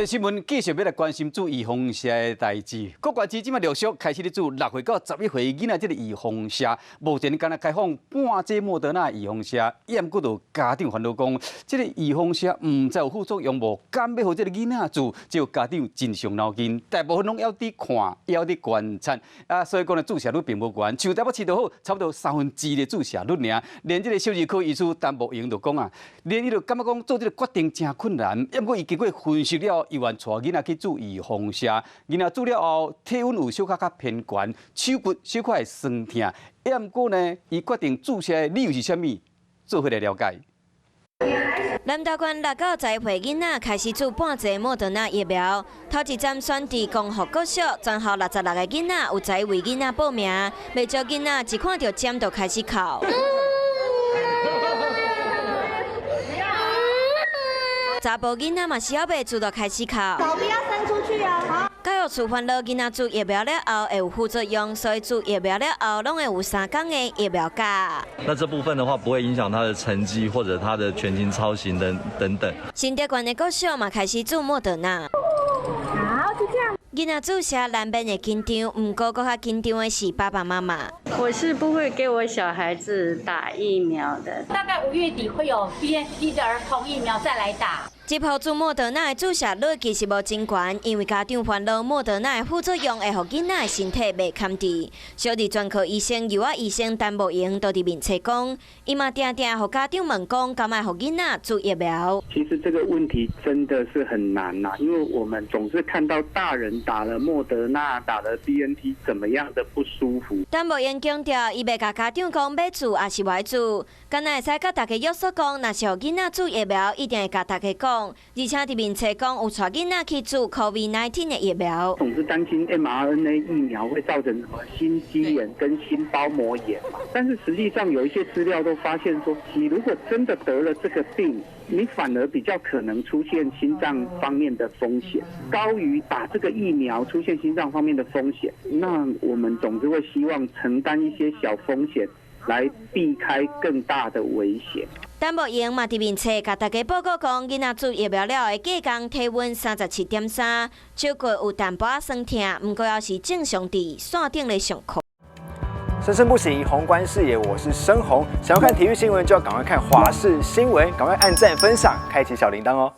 最新闻继续要来关心注预防射的代志。国关市即马陆续开始咧注6岁到11岁囡仔即个预防射，目前敢若开放半剂莫德纳预防射，验过到家长烦恼讲，即个预防射唔知有副作用无？敢要互即个囡仔注，只有家长真伤脑筋，大部分拢要伫看，要伫观察啊，所以讲咧注射率并无悬，像台北市就好，差不多1/3的注射率尔。连即个小儿科医师陈柏英就讲啊，连伊就感觉讲做即个决定真困难，不过伊经过分析了。伊愿带囡仔去注预防射，囡仔注了后，体温有小可较偏悬，手骨小可会酸痛。不过呢，伊决定注射的理由是啥物？做伙来了解。南投县6到11岁囡仔开始注半剂莫德纳疫苗，头一站选伫光复国小，全校66个囡仔有11位囡仔报名，未少囡仔一看到针就开始哭。查甫囡仔嘛是还未注就开始哭，手不要伸出去哦。教育处烦恼囡仔注疫苗了后会有副作用，所以注疫苗了后拢会有3天的疫苗假。那这部分的话不会影响他的成绩或者他的全勤操行等等。新德县的国小嘛开始注莫德纳。好，就这样。囡仔注射难免会紧张，不过更较紧张的是爸爸妈妈。我是不会给我小孩子打疫苗的。大概5月底会有 BNT 的儿童疫苗再来打。接pou注莫德纳的注射率其实无真悬，因为家长烦恼莫德纳的副作用会互囡仔的身体袂堪治。小儿专科医生尤医生陈柏英都伫面册讲，伊嘛定定互家长问讲，敢爱互囡仔注疫苗。其实这个问题真的是很难呐，因为我们总是看到大人打了莫德纳、打了 BNT 怎么样的不舒服。陈柏英强调，伊袂甲家长讲要注还是袂注，敢若会使甲大家约束讲，若是互囡仔注疫苗，一定会甲大家讲。而且伫面册讲有带囡仔去注 COVID-19 的疫苗，总是担心 mRNA 疫苗会造成什么心肌炎跟心包膜炎嘛。但是实际上有一些资料都发现说，你如果真的得了这个病，你反而比较可能出现心脏方面的风险，高于打这个疫苗出现心脏方面的风险。那我们总是会希望承担一些小风险，来避开更大的危险。陈柏英嘛伫面册甲大家报告讲，囡仔注疫苗了的隔天体温37.3，手骨有淡薄仔酸痛，不过要是正常伫线顶咧上课。生生不息，宏观视野，我是申宏。想要看体育新闻，就要赶快看华视新闻，赶快按赞、分享、开启小铃铛哦。